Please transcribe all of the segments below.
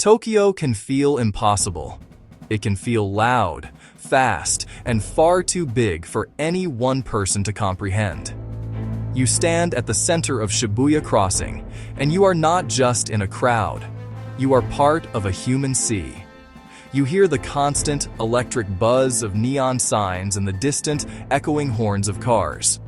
Tokyo can feel impossible. It can feel loud, fast, and far too big for any one person to comprehend. You stand at the center of Shibuya Crossing, and you are not just in a crowd. You are part of a human sea. You hear the constant, electric buzz of neon signs and the distant, echoing horns of cars.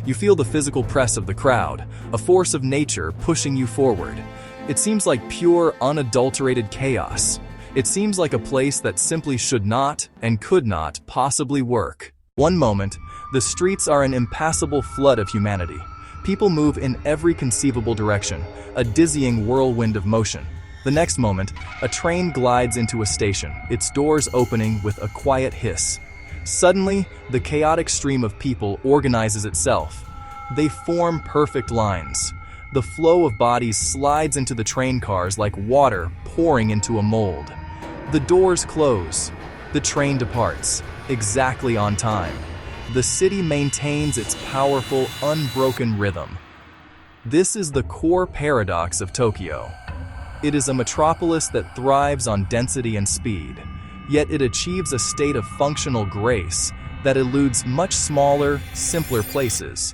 You feel the physical press of the crowd, a force of nature pushing you forward. It seems like pure, unadulterated chaos. It seems like a place that simply should not and could not possibly work. One moment, the streets are an impassable flood of humanity. People move in every conceivable direction, a dizzying whirlwind of motion. The next moment, a train glides into a station, its doors opening with a quiet hiss. Suddenly, the chaotic stream of people organizes itself. They form perfect lines. The flow of bodies slides into the train cars like water pouring into a mold. The doors close. The train departs, exactly on time. The city maintains its powerful, unbroken rhythm. This is the core paradox of Tokyo. It is a metropolis that thrives on density and speed, yet it achieves a state of functional grace that eludes much smaller, simpler places.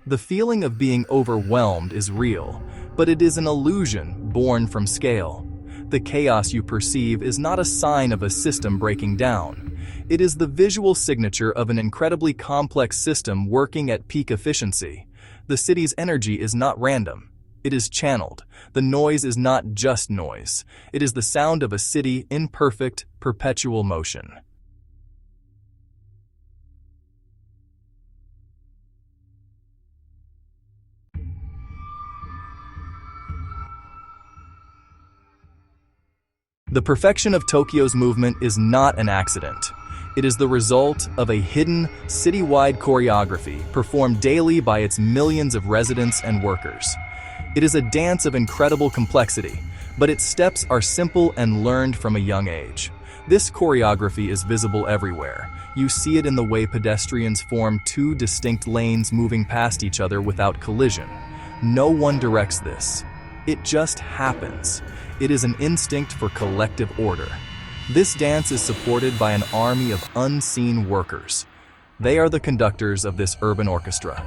The feeling of being overwhelmed is real, but it is an illusion born from scale. The chaos you perceive is not a sign of a system breaking down. It is the visual signature of an incredibly complex system working at peak efficiency. The city's energy is not random. It is channeled. The noise is not just noise. It is the sound of a city in perfect, perpetual motion. The perfection of Tokyo's movement is not an accident. It is the result of a hidden, citywide choreography performed daily by its millions of residents and workers. It is a dance of incredible complexity, but its steps are simple and learned from a young age. This choreography is visible everywhere. You see it in the way pedestrians form two distinct lanes moving past each other without collision. No one directs this. It just happens. It is an instinct for collective order. This dance is supported by an army of unseen workers. They are the conductors of this urban orchestra.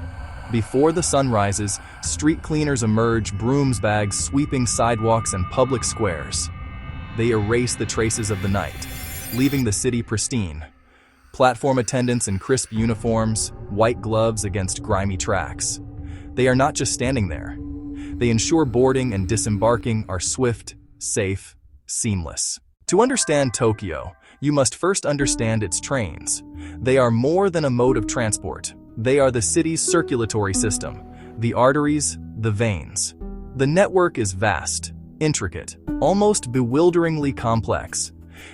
Before the sun rises, street cleaners emerge, brooms bags sweeping sidewalks and public squares. They erase the traces of the night, leaving the city pristine. Platform attendants in crisp uniforms, white gloves against grimy tracks. They are not just standing there. They ensure boarding and disembarking are swift, safe, seamless. To understand Tokyo, you must first understand its trains. They are more than a mode of transport. They are the city's circulatory system, the arteries, the veins. The network is vast, intricate, almost bewilderingly complex.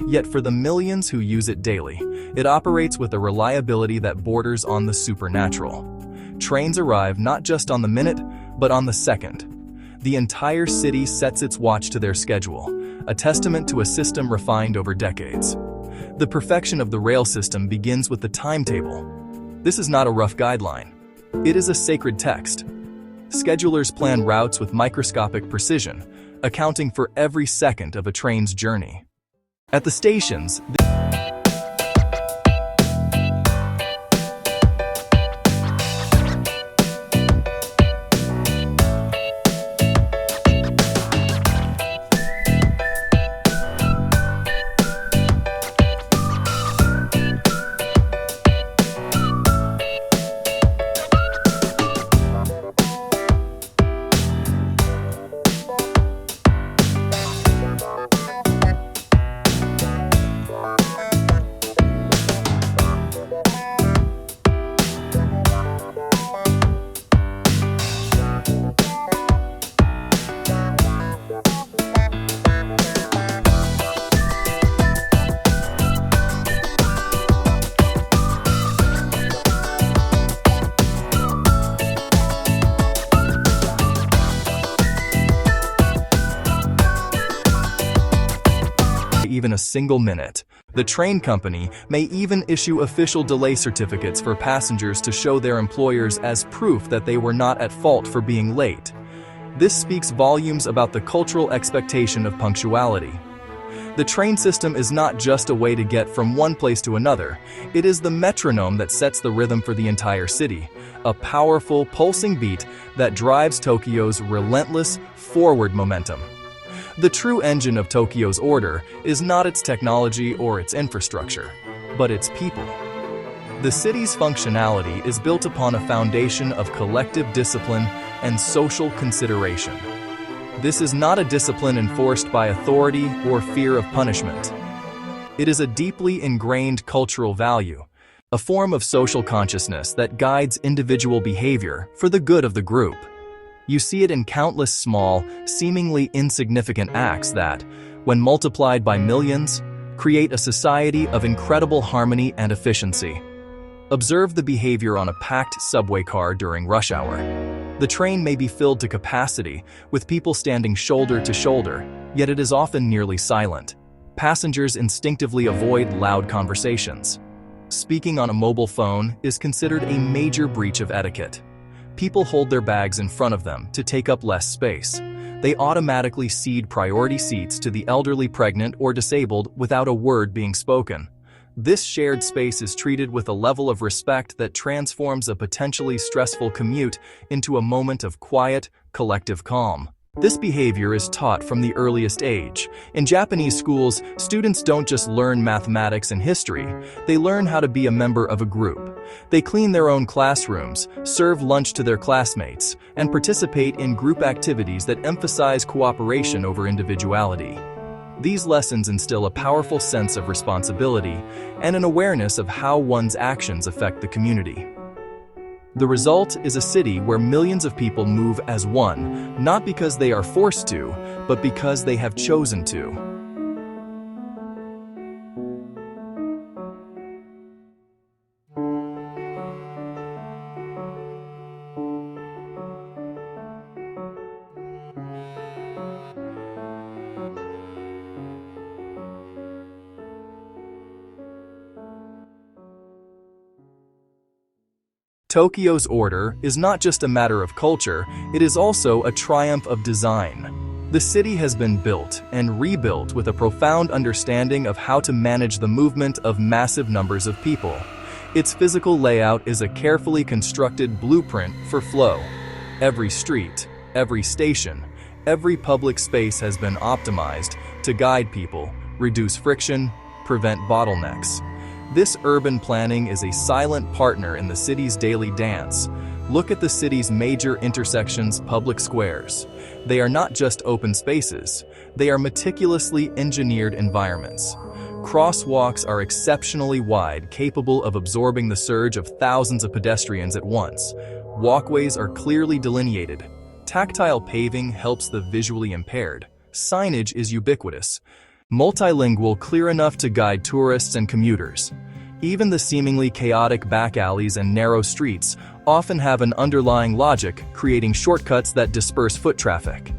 Yet for the millions who use it daily, it operates with a reliability that borders on the supernatural. Trains arrive not just on the minute, but on the second. The entire city sets its watch to their schedule, a testament to a system refined over decades. The perfection of the rail system begins with the timetable. This is not a rough guideline. It is a sacred text. Schedulers plan routes with microscopic precision, accounting for every second of a train's journey. At the stations, even a single minute. The train company may even issue official delay certificates for passengers to show their employers as proof that they were not at fault for being late. This speaks volumes about the cultural expectation of punctuality. The train system is not just a way to get from one place to another, it is the metronome that sets the rhythm for the entire city, a powerful, pulsing beat that drives Tokyo's relentless forward momentum. The true engine of Tokyo's order is not its technology or its infrastructure, but its people. The city's functionality is built upon a foundation of collective discipline and social consideration. This is not a discipline enforced by authority or fear of punishment. It is a deeply ingrained cultural value, a form of social consciousness that guides individual behavior for the good of the group. You see it in countless small, seemingly insignificant acts that, when multiplied by millions, create a society of incredible harmony and efficiency. Observe the behavior on a packed subway car during rush hour. The train may be filled to capacity, with people standing shoulder to shoulder, yet it is often nearly silent. Passengers instinctively avoid loud conversations. Speaking on a mobile phone is considered a major breach of etiquette. People hold their bags in front of them to take up less space. They automatically cede priority seats to the elderly, pregnant, or disabled without a word being spoken. This shared space is treated with a level of respect that transforms a potentially stressful commute into a moment of quiet, collective calm. This behavior is taught from the earliest age. In Japanese schools, students don't just learn mathematics and history, they learn how to be a member of a group. They clean their own classrooms, serve lunch to their classmates, and participate in group activities that emphasize cooperation over individuality. These lessons instill a powerful sense of responsibility and an awareness of how one's actions affect the community. The result is a city where millions of people move as one, not because they are forced to, but because they have chosen to. Tokyo's order is not just a matter of culture, it is also a triumph of design. The city has been built and rebuilt with a profound understanding of how to manage the movement of massive numbers of people. Its physical layout is a carefully constructed blueprint for flow. Every street, every station, every public space has been optimized to guide people, reduce friction, prevent bottlenecks. This urban planning is a silent partner in the city's daily dance. Look at the city's major intersections, public squares. They are not just open spaces, they are meticulously engineered environments. Crosswalks are exceptionally wide, capable of absorbing the surge of thousands of pedestrians at once. Walkways are clearly delineated. Tactile paving helps the visually impaired. Signage is ubiquitous. Multilingual, clear enough to guide tourists and commuters. Even the seemingly chaotic back alleys and narrow streets often have an underlying logic, creating shortcuts that disperse foot traffic.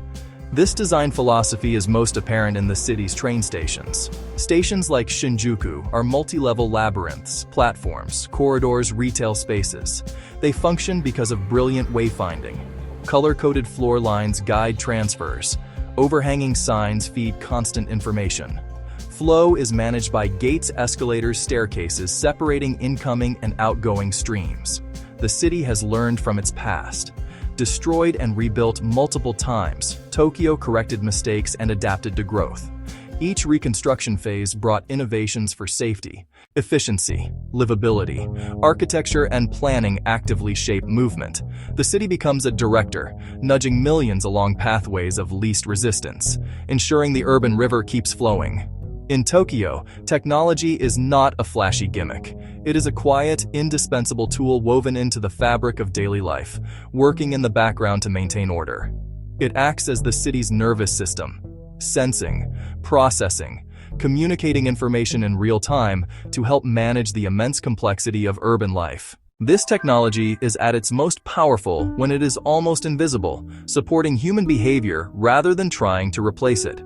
This design philosophy is most apparent in the city's train stations. Stations like Shinjuku are multi-level labyrinths, platforms, corridors, retail spaces. They function because of brilliant wayfinding. Color-coded floor lines guide transfers. Overhanging signs feed constant information. Flow is managed by gates, escalators, staircases separating incoming and outgoing streams. The city has learned from its past. Destroyed and rebuilt multiple times, Tokyo corrected mistakes and adapted to growth. Each reconstruction phase brought innovations for safety, efficiency, livability. Architecture and planning actively shape movement. The city becomes a director, nudging millions along pathways of least resistance, ensuring the urban river keeps flowing. In Tokyo, technology is not a flashy gimmick. It is a quiet, indispensable tool woven into the fabric of daily life, working in the background to maintain order. It acts as the city's nervous system, sensing, processing, communicating information in real time to help manage the immense complexity of urban life. This technology is at its most powerful when it is almost invisible, supporting human behavior rather than trying to replace it.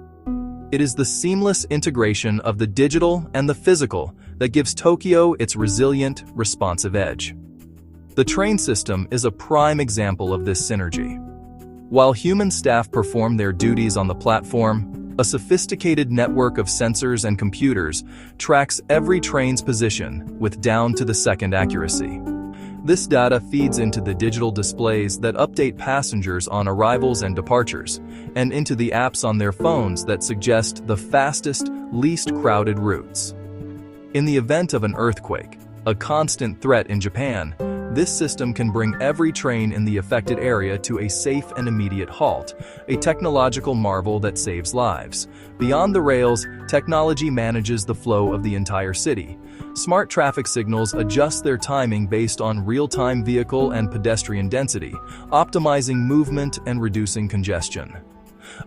It is the seamless integration of the digital and the physical that gives Tokyo its resilient, responsive edge. The train system is a prime example of this synergy. While human staff perform their duties on the platform, a sophisticated network of sensors and computers tracks every train's position with down-to-the-second accuracy. This data feeds into the digital displays that update passengers on arrivals and departures, and into the apps on their phones that suggest the fastest, least crowded routes. In the event of an earthquake, a constant threat in Japan, this system can bring every train in the affected area to a safe and immediate halt, a technological marvel that saves lives. Beyond the rails, technology manages the flow of the entire city. Smart traffic signals adjust their timing based on real-time vehicle and pedestrian density, optimizing movement and reducing congestion.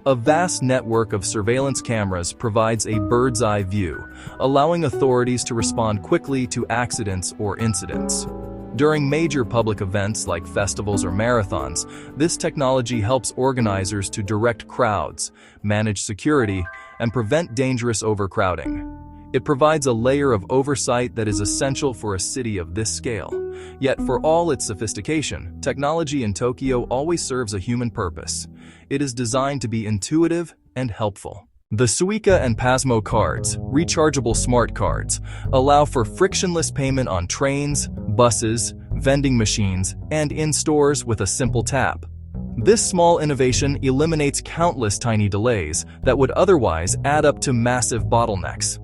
A vast network of surveillance cameras provides a bird's-eye view, allowing authorities to respond quickly to accidents or incidents. During major public events like festivals or marathons, this technology helps organizers to direct crowds, manage security, and prevent dangerous overcrowding. It provides a layer of oversight that is essential for a city of this scale. Yet for all its sophistication, technology in Tokyo always serves a human purpose. It is designed to be intuitive and helpful. The Suica and Pasmo cards, rechargeable smart cards, allow for frictionless payment on trains, buses, vending machines, and in stores with a simple tap. This small innovation eliminates countless tiny delays that would otherwise add up to massive bottlenecks.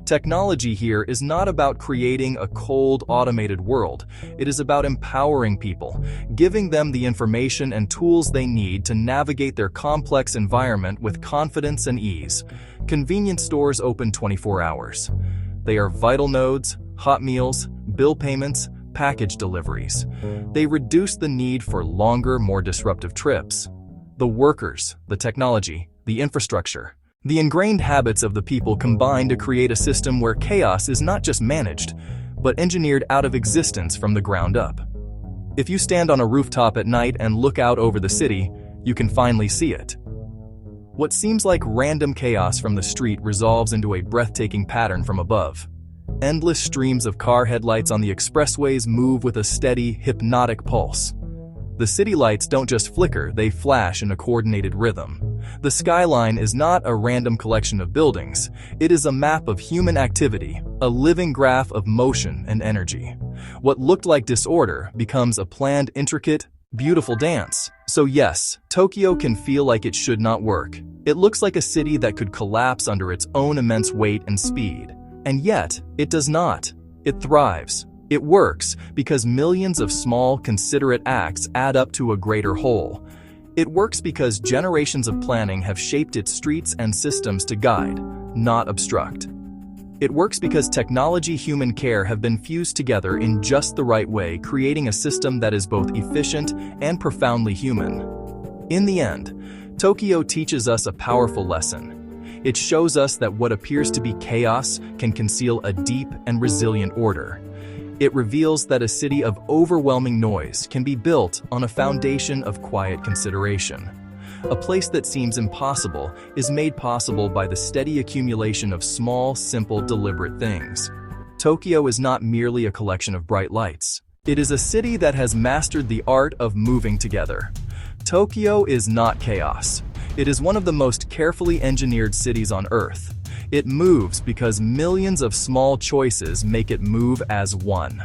Technology here is not about creating a cold, automated world. It is about empowering people, giving them the information and tools they need to navigate their complex environment with confidence and ease. Convenience stores open 24 hours. They are vital nodes, hot meals, bill payments, package deliveries. They reduce the need for longer, more disruptive trips. The workers, the technology, the infrastructure, the ingrained habits of the people combine to create a system where chaos is not just managed, but engineered out of existence from the ground up. If you stand on a rooftop at night and look out over the city, you can finally see it. What seems like random chaos from the street resolves into a breathtaking pattern from above. Endless streams of car headlights on the expressways move with a steady, hypnotic pulse. The city lights don't just flicker, they flash in a coordinated rhythm. The skyline is not a random collection of buildings. It is a map of human activity, a living graph of motion and energy. What looked like disorder becomes a planned, intricate, beautiful dance. So yes, Tokyo can feel like it should not work. It looks like a city that could collapse under its own immense weight and speed. And yet, it does not. It thrives. It works because millions of small, considerate acts add up to a greater whole. It works because generations of planning have shaped its streets and systems to guide, not obstruct. It works because technology, human care have been fused together in just the right way, creating a system that is both efficient and profoundly human. In the end, Tokyo teaches us a powerful lesson. It shows us that what appears to be chaos can conceal a deep and resilient order. It reveals that a city of overwhelming noise can be built on a foundation of quiet consideration. A place that seems impossible is made possible by the steady accumulation of small, simple, deliberate things. Tokyo is not merely a collection of bright lights. It is a city that has mastered the art of moving together. Tokyo is not chaos. It is one of the most carefully engineered cities on Earth. It moves because millions of small choices make it move as one.